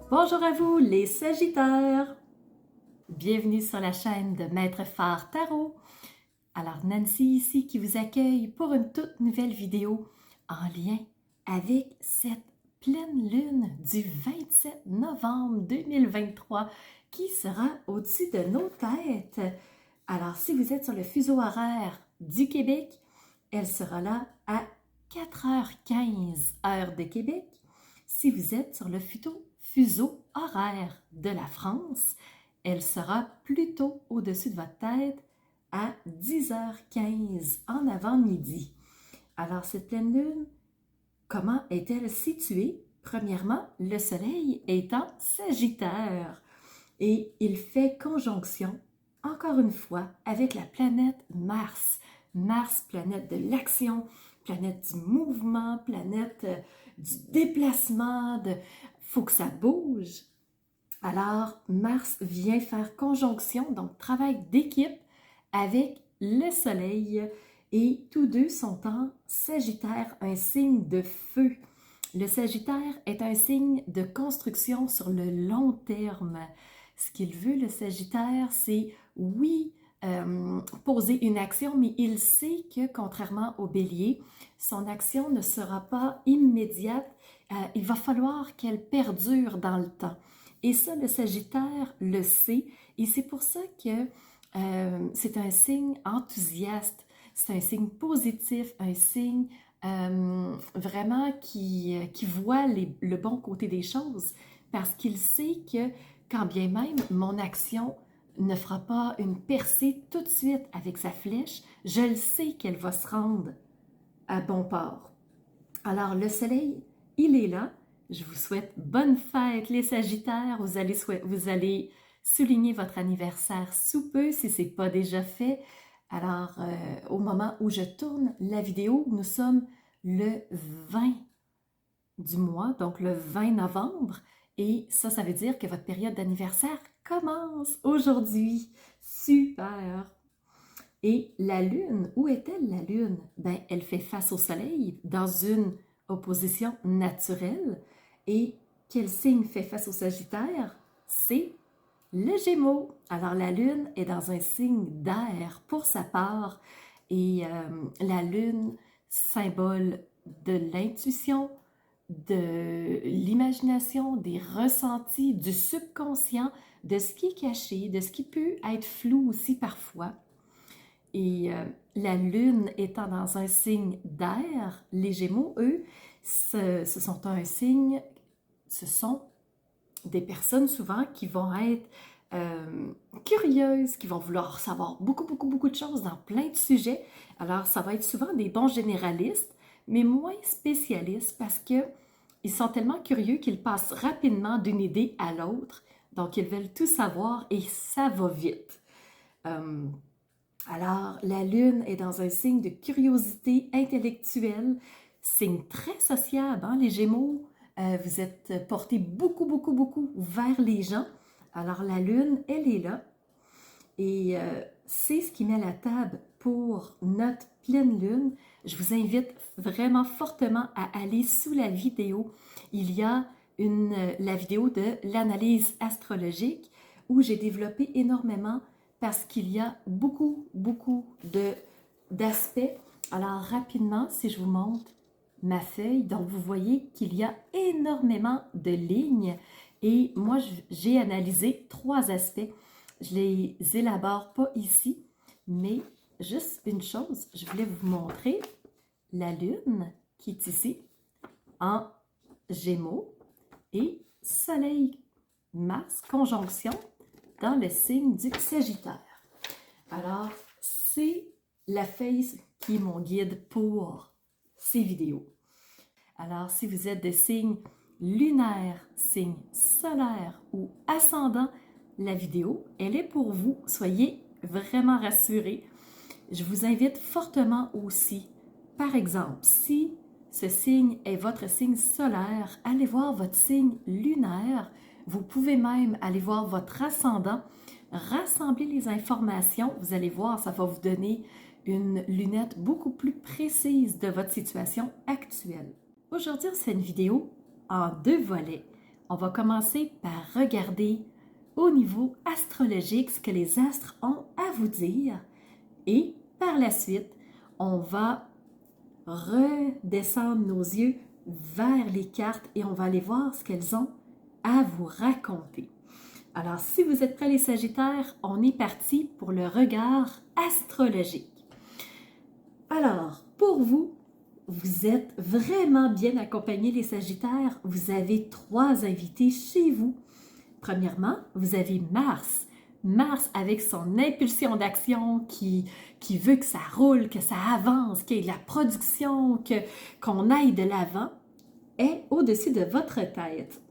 Bonjour à vous les Sagittaires! Bienvenue sur la chaîne de Maître Phare Tarot. Alors Nancy ici qui vous accueille pour une toute nouvelle vidéo en lien avec cette pleine lune du 27 novembre 2023 qui sera au-dessus de nos têtes. Alors si vous êtes sur le fuseau horaire du Québec, elle sera là à 4h15 heure de Québec. Si vous êtes sur le fuseau horaire de la France, elle sera plutôt au-dessus de votre tête à 10h15 en avant-midi. Alors, cette pleine lune, comment est-elle située? Premièrement, le soleil est en Sagittaire et il fait conjonction, encore une fois, avec la planète Mars. Mars, planète de l'action, planète du mouvement, planète du déplacement, faut que ça bouge. Alors, Mars vient faire conjonction, donc travail d'équipe avec le Soleil et tous deux sont en Sagittaire, un signe de feu. Le Sagittaire est un signe de construction sur le long terme. Ce qu'il veut, le Sagittaire, c'est oui, poser une action, mais il sait que contrairement au Bélier, son action ne sera pas immédiate. Il va falloir qu'elle perdure dans le temps. Et ça, le Sagittaire le sait. Et c'est pour ça que c'est un signe enthousiaste, c'est un signe positif, un signe vraiment qui voit le bon côté des choses. Parce qu'il sait que quand bien même mon action ne fera pas une percée tout de suite avec sa flèche, je le sais qu'elle va se rendre à bon port. Alors, le soleil, il est là. Je vous souhaite bonne fête, les Sagittaires. Vous allez souligner votre anniversaire sous peu, si ce n'est pas déjà fait. Alors, au moment où je tourne la vidéo, nous sommes le 20 du mois, donc le 20 novembre. Et ça veut dire que votre période d'anniversaire commence aujourd'hui. Super! Et la Lune, où est-elle la Lune? Ben, elle fait face au Soleil dans une opposition naturelle. Et quel signe fait face au Sagittaire? C'est le Gémeaux. Alors la Lune est dans un signe d'air pour sa part. Et la Lune, symbole de l'intuition, de l'imagination, des ressentis, du subconscient, de ce qui est caché, de ce qui peut être flou aussi parfois. Et la Lune étant dans un signe d'air, les Gémeaux, eux, ce sont des personnes souvent qui vont être curieuses, qui vont vouloir savoir beaucoup de choses dans plein de sujets. Alors, ça va être souvent des bons généralistes, mais moins spécialistes parce qu'ils sont tellement curieux qu'ils passent rapidement d'une idée à l'autre. Donc, ils veulent tout savoir et ça va vite. Alors, la Lune est dans un signe de curiosité intellectuelle, signe très sociable, hein, les Gémeaux. Vous êtes portés beaucoup vers les gens. Alors, la Lune, elle est là. Et c'est ce qui met la table pour notre pleine Lune. Je vous invite vraiment fortement à aller sous la vidéo. Il y a la vidéo de l'analyse astrologique où j'ai développé énormément parce qu'il y a beaucoup d'aspects. Alors, rapidement, si je vous montre ma feuille, donc vous voyez qu'il y a énormément de lignes et moi, j'ai analysé 3 aspects. Je les élabore pas ici, mais juste une chose, je voulais vous montrer la Lune qui est ici en Gémeaux et Soleil, Mars, conjonction dans le signe du Sagittaire. Alors, c'est la feuille qui est mon guide pour ces vidéos. Alors, si vous êtes de signe lunaire, signe solaire ou ascendant, la vidéo, elle est pour vous. Soyez vraiment rassurés. Je vous invite fortement aussi, par exemple, si ce signe est votre signe solaire, allez voir votre signe lunaire. Vous pouvez même aller voir votre ascendant rassembler les informations. Vous allez voir, ça va vous donner une lunette beaucoup plus précise de votre situation actuelle. Aujourd'hui, c'est une vidéo en 2 volets. On va commencer par regarder au niveau astrologique ce que les astres ont à vous dire et par la suite, on va redescendre nos yeux vers les cartes et on va aller voir ce qu'elles ont à vous raconter. Alors, si vous êtes prêts les Sagittaires, on est parti pour le regard astrologique. Alors, pour vous, vous êtes vraiment bien accompagnés les Sagittaires. Vous avez 3 invités chez vous. Premièrement, vous avez Mars. Mars avec son impulsion d'action qui veut que ça roule, que ça avance, qu'il y ait de la production, qu'on aille de l'avant, est au-dessus de votre tête.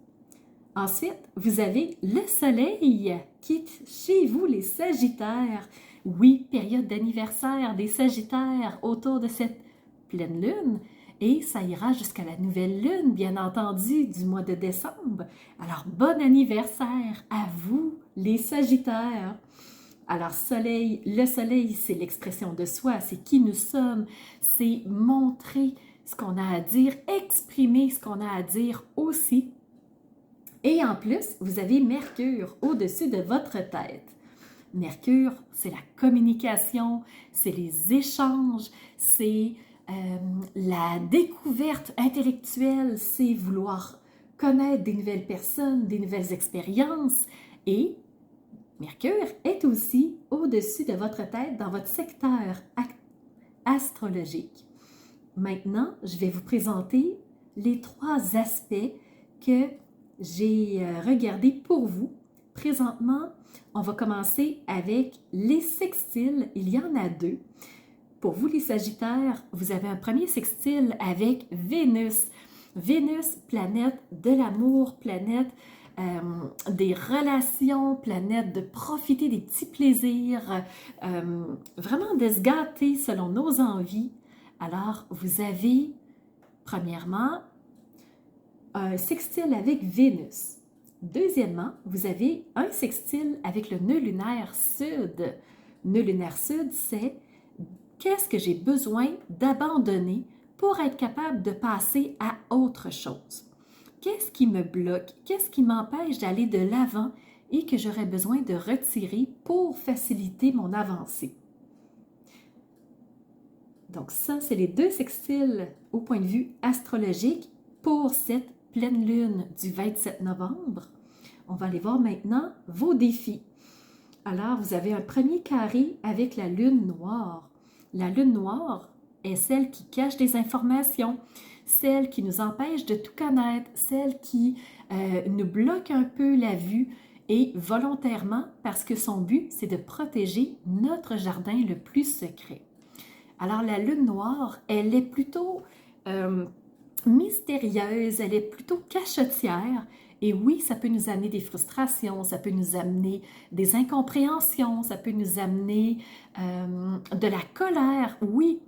Ensuite, vous avez le Soleil qui est chez vous, les Sagittaires. Oui, période d'anniversaire des Sagittaires autour de cette pleine lune. Et ça ira jusqu'à la nouvelle lune, bien entendu, du mois de décembre. Alors, bon anniversaire à vous, les Sagittaires. Alors, le soleil, c'est l'expression de soi, c'est qui nous sommes, c'est montrer ce qu'on a à dire, exprimer ce qu'on a à dire aussi. Et en plus, vous avez Mercure au-dessus de votre tête. Mercure, c'est la communication, c'est les échanges, c'est la découverte intellectuelle, c'est vouloir connaître des nouvelles personnes, des nouvelles expériences. Et Mercure est aussi au-dessus de votre tête dans votre secteur astrologique. Maintenant, je vais vous présenter les 3 aspects que j'ai regardés pour vous. Présentement, on va commencer avec les sextiles. Il y en a 2. Pour vous, les Sagittaires, vous avez un premier sextile avec Vénus. Vénus, planète de l'amour, planète des relations, planète de profiter des petits plaisirs, vraiment de se gâter selon nos envies. Alors, vous avez, premièrement, un sextile avec Vénus. Deuxièmement, vous avez un sextile avec le nœud lunaire sud. Nœud lunaire sud, c'est qu'est-ce que j'ai besoin d'abandonner pour être capable de passer à autre chose? Qu'est-ce qui me bloque? Qu'est-ce qui m'empêche d'aller de l'avant et que j'aurais besoin de retirer pour faciliter mon avancée? Donc ça, c'est les 2 sextiles au point de vue astrologique pour cette pleine lune du 27 novembre. On va aller voir maintenant vos défis. Alors, vous avez un premier carré avec la lune noire. La lune noire est celle qui cache des informations, celle qui nous empêche de tout connaître, celle qui nous bloque un peu la vue et volontairement parce que son but, c'est de protéger notre jardin le plus secret. Alors, la lune noire, elle est plutôt mystérieuse, elle est plutôt cachetière. Et oui, ça peut nous amener des frustrations, ça peut nous amener des incompréhensions, ça peut nous amener de la colère, oui.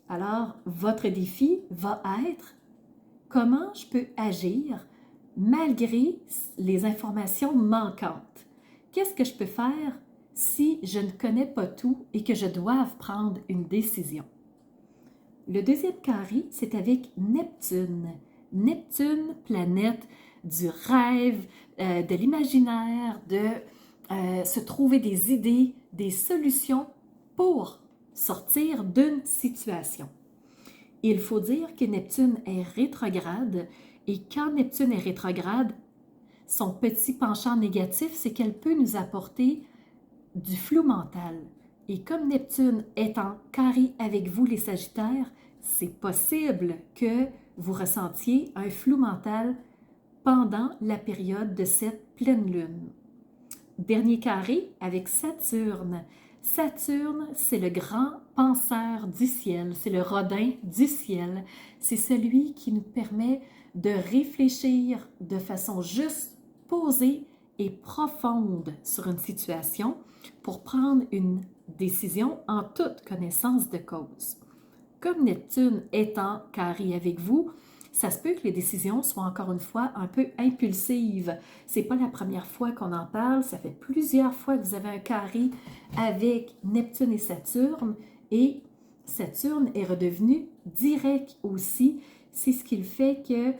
Alors, votre défi va être comment je peux agir malgré les informations manquantes. Qu'est-ce que je peux faire si je ne connais pas tout et que je dois prendre une décision? Le deuxième carré, c'est avec Neptune. Neptune, planète du rêve, de l'imaginaire, de se trouver des idées, des solutions pour sortir d'une situation. Il faut dire que Neptune est rétrograde et quand Neptune est rétrograde, son petit penchant négatif, c'est qu'elle peut nous apporter du flou mental. Et comme Neptune est en carré avec vous, les Sagittaires, c'est possible que vous ressentiez un flou mental pendant la période de cette pleine lune. Dernier carré avec Saturne. Saturne, c'est le grand penseur du ciel, c'est le Rodin du ciel. C'est celui qui nous permet de réfléchir de façon juste, posée et profonde sur une situation pour prendre une décision en toute connaissance de cause. Comme Neptune est en carré avec vous, Ça se peut que les décisions soient encore une fois un peu impulsives. C'est pas la première fois qu'on en parle, ça fait plusieurs fois que vous avez un carré avec Neptune et Saturne est redevenu direct aussi. C'est ce qui le fait que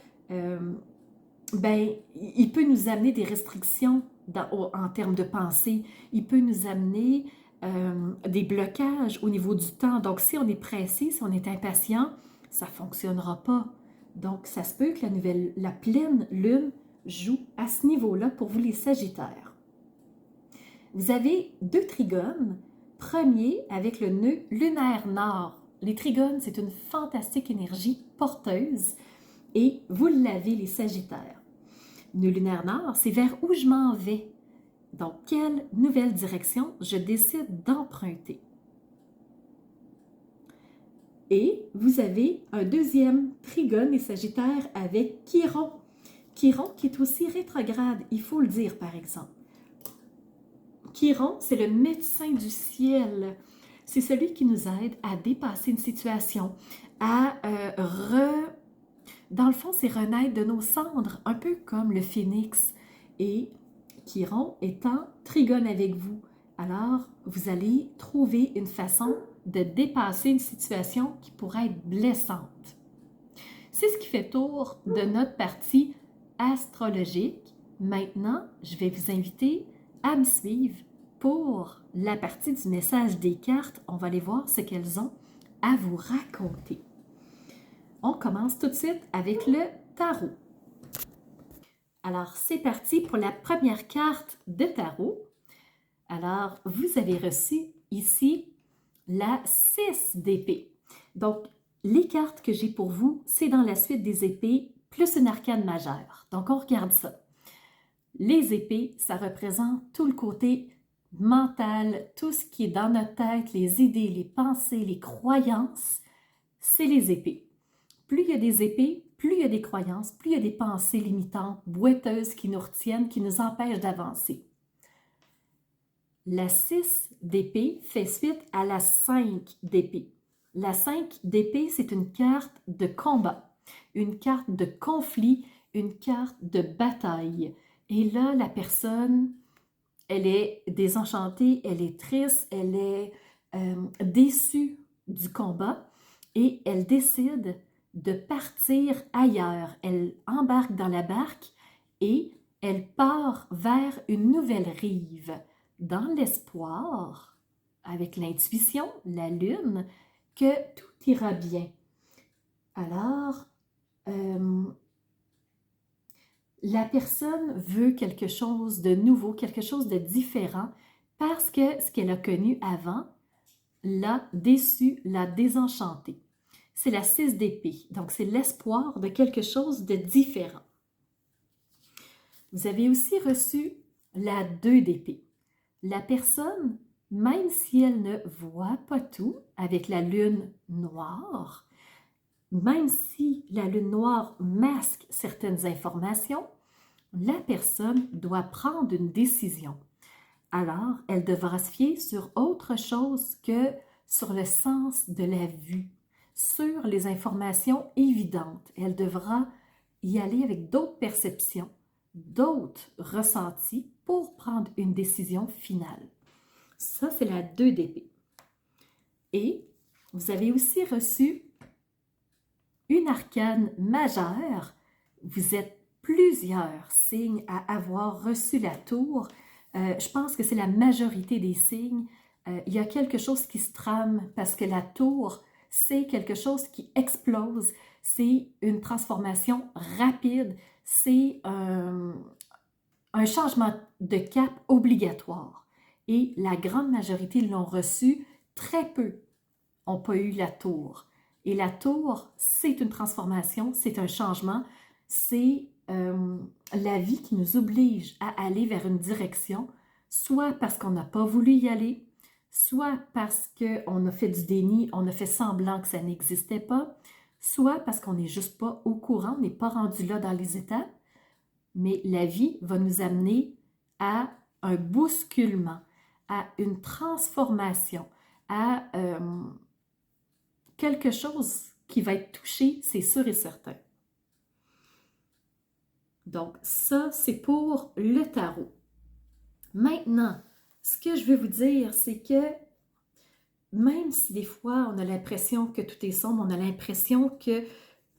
il peut nous amener des restrictions en termes de pensée. Il peut nous amener des blocages au niveau du temps. Donc, si on est pressé, si on est impatient, ça ne fonctionnera pas. Donc, ça se peut que la pleine lune joue à ce niveau-là pour vous les Sagittaires. Vous avez 2 trigones. Premier avec le nœud lunaire nord. Les trigones, c'est une fantastique énergie porteuse et vous l'avez les Sagittaires. Nœud lunaire nord, c'est vers où je m'en vais. Donc, quelle nouvelle direction je décide d'emprunter. Et vous avez un deuxième trigone les Sagittaires avec Chiron. Chiron qui est aussi rétrograde, il faut le dire par exemple. Chiron, c'est le médecin du ciel. C'est celui qui nous aide à dépasser une situation, à Dans le fond, c'est renaître de nos cendres, un peu comme le phénix. Et Chiron est en trigone avec vous. Alors, vous allez trouver une façon de dépasser une situation qui pourrait être blessante. C'est ce qui fait tour de notre partie astrologique. Maintenant, je vais vous inviter à me suivre pour la partie du message des cartes. On va aller voir ce qu'elles ont à vous raconter. On commence tout de suite avec le tarot. Alors, c'est parti pour la première carte de tarot. Alors, vous avez reçu ici la 6 d'épée. Donc, les cartes que j'ai pour vous, c'est dans la suite des épées, plus une arcane majeure. Donc, on regarde ça. Les épées, ça représente tout le côté mental, tout ce qui est dans notre tête, les idées, les pensées, les croyances, c'est les épées. Plus il y a des épées, plus il y a des croyances, plus il y a des pensées limitantes, boiteuses qui nous retiennent, qui nous empêchent d'avancer. La 6 d'épée fait suite à la 5 d'épée. La 5 d'épée, c'est une carte de combat, une carte de conflit, une carte de bataille. Et là, la personne, elle est désenchantée, elle est triste, elle est déçue du combat et elle décide de partir ailleurs. Elle embarque dans la barque et elle part vers une nouvelle rive, dans l'espoir, avec l'intuition, la lune, que tout ira bien. Alors, la personne veut quelque chose de nouveau, quelque chose de différent, parce que ce qu'elle a connu avant l'a déçue, l'a désenchantée. C'est la 6 d'épée, donc c'est l'espoir de quelque chose de différent. Vous avez aussi reçu la 2 d'épée. La personne, même si elle ne voit pas tout avec la lune noire, même si la lune noire masque certaines informations, la personne doit prendre une décision. Alors, elle devra se fier sur autre chose que sur le sens de la vue, sur les informations évidentes. Elle devra y aller avec d'autres perceptions, d'autres ressentis pour prendre une décision finale. Ça, c'est la 2 d'épée. Et vous avez aussi reçu une arcane majeure. Vous êtes plusieurs signes à avoir reçu la tour. Je pense que c'est la majorité des signes. Il y a quelque chose qui se trame parce que la tour, c'est quelque chose qui explose. C'est une transformation rapide. C'est un changement de cap obligatoire. Et la grande majorité l'ont reçu. Très peu n'ont pas eu la tour. Et la tour, c'est une transformation, c'est un changement, c'est la vie qui nous oblige à aller vers une direction, soit parce qu'on n'a pas voulu y aller, soit parce qu'on a fait du déni, on a fait semblant que ça n'existait pas, soit parce qu'on n'est juste pas au courant, on n'est pas rendu là dans les étapes, mais la vie va nous amener à un bousculement, à une transformation, à quelque chose qui va être touché, c'est sûr et certain. Donc, ça, c'est pour le tarot. Maintenant, ce que je veux vous dire, c'est que même si des fois on a l'impression que tout est sombre, on a l'impression que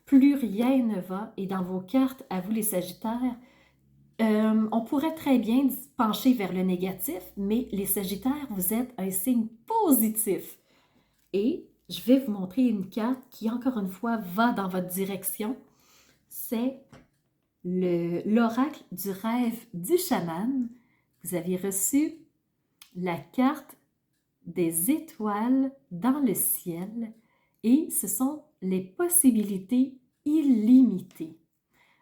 plus rien ne va, et dans vos cartes, à vous les Sagittaires, on pourrait très bien pencher vers le négatif, mais les Sagittaires, vous êtes un signe positif. Et je vais vous montrer une carte qui, encore une fois, va dans votre direction. C'est l'oracle du rêve du chaman. Vous avez reçu la carte des étoiles dans le ciel et ce sont les possibilités illimitées.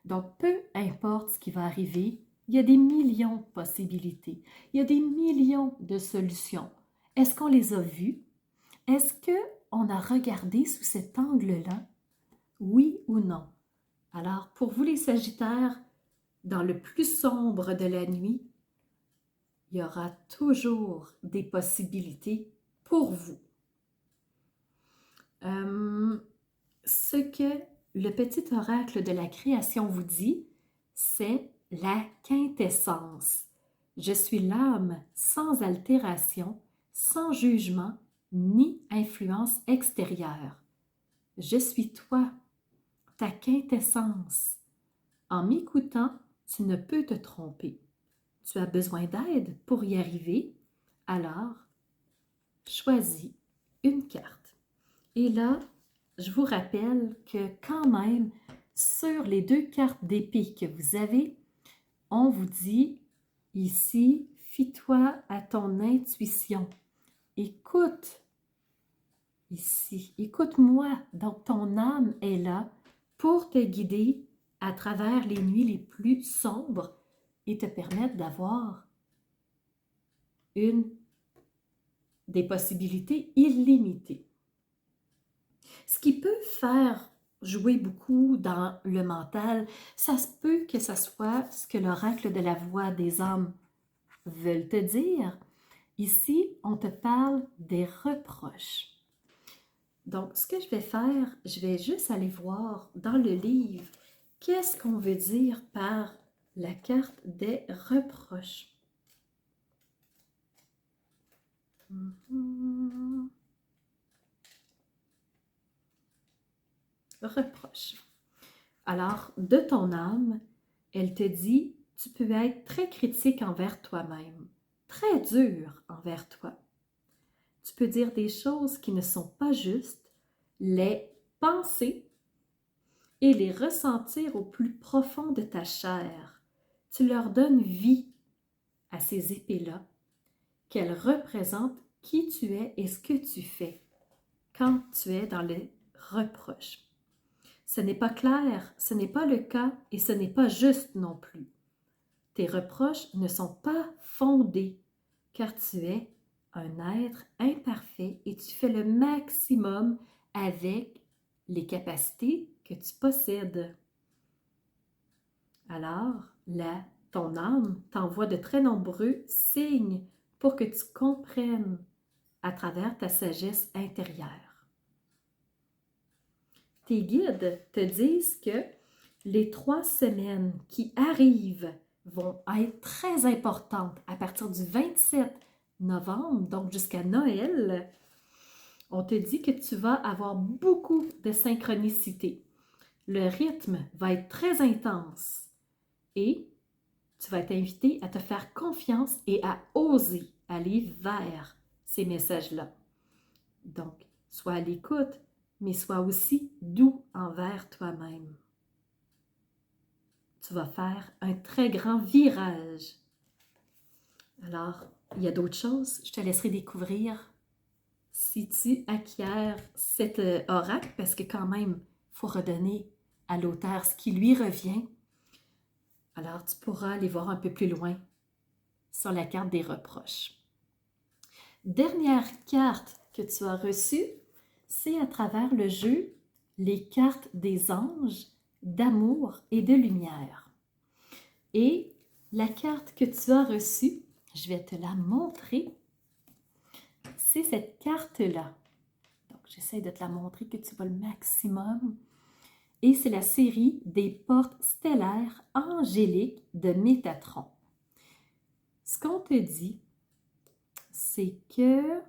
Donc, peu importe ce qui va arriver, il y a des millions de possibilités. Il y a des millions de solutions. Est-ce qu'on les a vues? Est-ce qu'on a regardé sous cet angle-là? Oui ou non? Alors, pour vous les Sagittaires, dans le plus sombre de la nuit, il y aura toujours des possibilités pour vous. Ce que le petit oracle de la création vous dit, c'est la quintessence. Je suis l'âme sans altération, sans jugement ni influence extérieure. Je suis toi, ta quintessence. En m'écoutant, tu ne peux te tromper. Tu as besoin d'aide pour y arriver, alors choisis une carte. Et là, je vous rappelle que quand même, sur les 2 cartes d'épée que vous avez, on vous dit ici, fie-toi à ton intuition. Écoute ici, écoute-moi. Donc, ton âme est là pour te guider à travers les nuits les plus sombres et te permettre d'avoir des possibilités illimitées. Ce qui peut faire jouer beaucoup dans le mental, ça se peut que ce soit ce que l'oracle de la voix des âmes veulent te dire. Ici, on te parle des reproches. Donc, ce que je vais faire, je vais juste aller voir dans le livre qu'est-ce qu'on veut dire par la carte des reproches. Reproche. Alors, de ton âme, elle te dit, tu peux être très critique envers toi-même, très dur envers toi. Tu peux dire des choses qui ne sont pas justes, les penser et les ressentir au plus profond de ta chair. Tu leur donnes vie à ces épées-là, qu'elles représentent qui tu es et ce que tu fais quand tu es dans les reproches. Ce n'est pas clair, ce n'est pas le cas et ce n'est pas juste non plus. Tes reproches ne sont pas fondés car tu es un être imparfait et tu fais le maximum avec les capacités que tu possèdes. Alors, là, ton âme t'envoie de très nombreux signes pour que tu comprennes à travers ta sagesse intérieure. Tes guides te disent que les 3 semaines qui arrivent vont être très importantes à partir du 27 novembre, donc jusqu'à Noël. On te dit que tu vas avoir beaucoup de synchronicité. Le rythme va être très intense et tu vas être invité à te faire confiance et à oser aller vers ces messages-là. Donc, sois à l'écoute, mais sois aussi doux envers toi-même. Tu vas faire un très grand virage. Alors, il y a d'autres choses, je te laisserai découvrir si tu acquiers cet oracle, parce que quand même, il faut redonner à l'auteur ce qui lui revient. Alors, tu pourras aller voir un peu plus loin sur la carte des reproches. Dernière carte que tu as reçue, c'est à travers le jeu les cartes des anges d'amour et de lumière. Et la carte que tu as reçue, je vais te la montrer, c'est cette carte-là. Donc, j'essaie de te la montrer que tu vois le maximum. et c'est la série des portes stellaires angéliques de Métatron. Ce qu'on te dit, c'est que,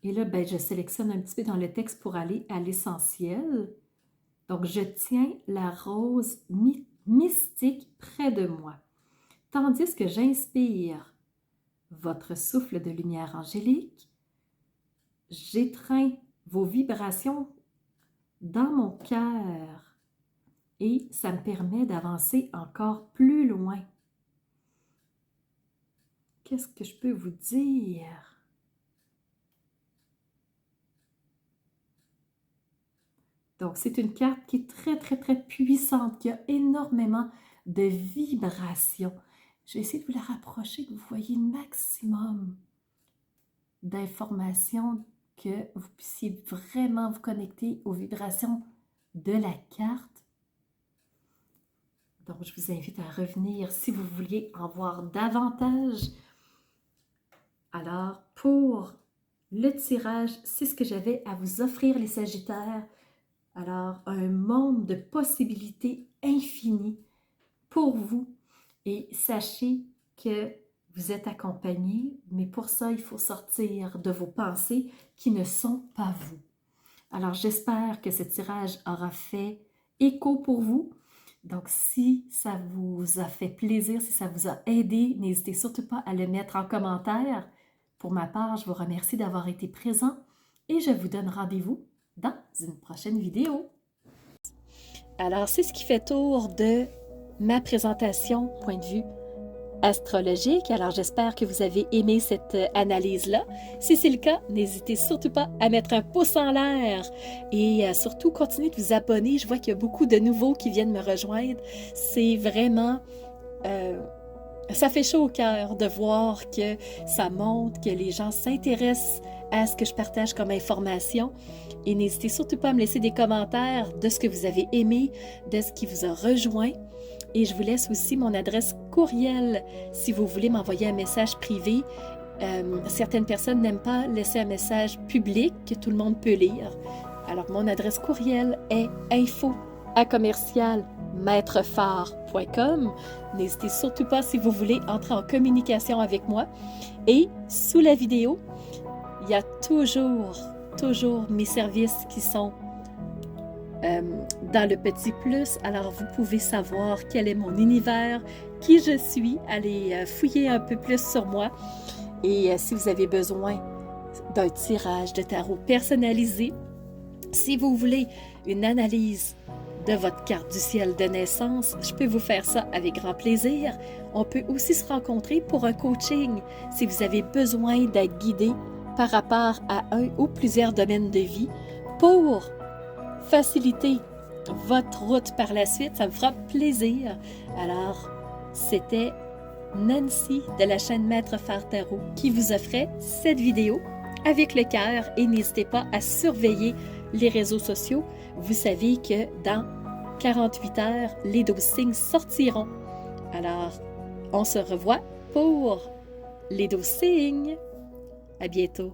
et là, je sélectionne un petit peu dans le texte pour aller à l'essentiel. Donc, je tiens la rose mystique près de moi, tandis que j'inspire votre souffle de lumière angélique, j'étreins vos vibrations dans mon cœur et ça me permet d'avancer encore plus loin. Qu'est-ce que je peux vous dire? Donc, c'est une carte qui est très, très, très puissante, qui a énormément de vibrations. Je vais essayer de vous la rapprocher, que vous voyez le maximum d'informations, que vous puissiez vraiment vous connecter aux vibrations de la carte. Donc, je vous invite à revenir si vous vouliez en voir davantage. Alors, pour le tirage, c'est ce que j'avais à vous offrir, les Sagittaires. Alors, un monde de possibilités infinies pour vous. Et sachez que vous êtes accompagné, mais pour ça, il faut sortir de vos pensées qui ne sont pas vous. Alors, j'espère que ce tirage aura fait écho pour vous. Donc, si ça vous a fait plaisir, si ça vous a aidé, n'hésitez surtout pas à le mettre en commentaire. Pour ma part, je vous remercie d'avoir été présent et je vous donne rendez-vous dans une prochaine vidéo. Alors, c'est ce qui fait tour de ma présentation, point de vue astrologique. Alors, j'espère que vous avez aimé cette analyse-là. Si c'est le cas, n'hésitez surtout pas à mettre un pouce en l'air et surtout, continuez de vous abonner. Je vois qu'il y a beaucoup de nouveaux qui viennent me rejoindre. C'est vraiment... ça fait chaud au cœur de voir que ça montre, que les gens s'intéressent à ce que je partage comme information. Et n'hésitez surtout pas à me laisser des commentaires de ce que vous avez aimé, de ce qui vous a rejoint. Et je vous laisse aussi mon adresse courriel si vous voulez m'envoyer un message privé. Certaines personnes n'aiment pas laisser un message public que tout le monde peut lire. Alors, mon adresse courriel est info@commercialmaitrefort.com. N'hésitez surtout pas si vous voulez entrer en communication avec moi. Et sous la vidéo, il y a toujours mes services qui sont dans le petit plus. Alors, vous pouvez savoir quel est mon univers, qui je suis, allez fouiller un peu plus sur moi. Et si vous avez besoin d'un tirage de tarot personnalisé, si vous voulez une analyse de votre carte du ciel de naissance, je peux vous faire ça avec grand plaisir. On peut aussi se rencontrer pour un coaching si vous avez besoin d'être guidé par rapport à un ou plusieurs domaines de vie pour faciliter votre route par la suite. Ça me fera plaisir. Alors, c'était Nancy de la chaîne Maître Phare Tarot qui vous offrait cette vidéo avec le cœur et n'hésitez pas à surveiller les réseaux sociaux. Vous savez que dans 48 heures, les 12 signes sortiront. Alors, on se revoit pour les 12 signes. À bientôt.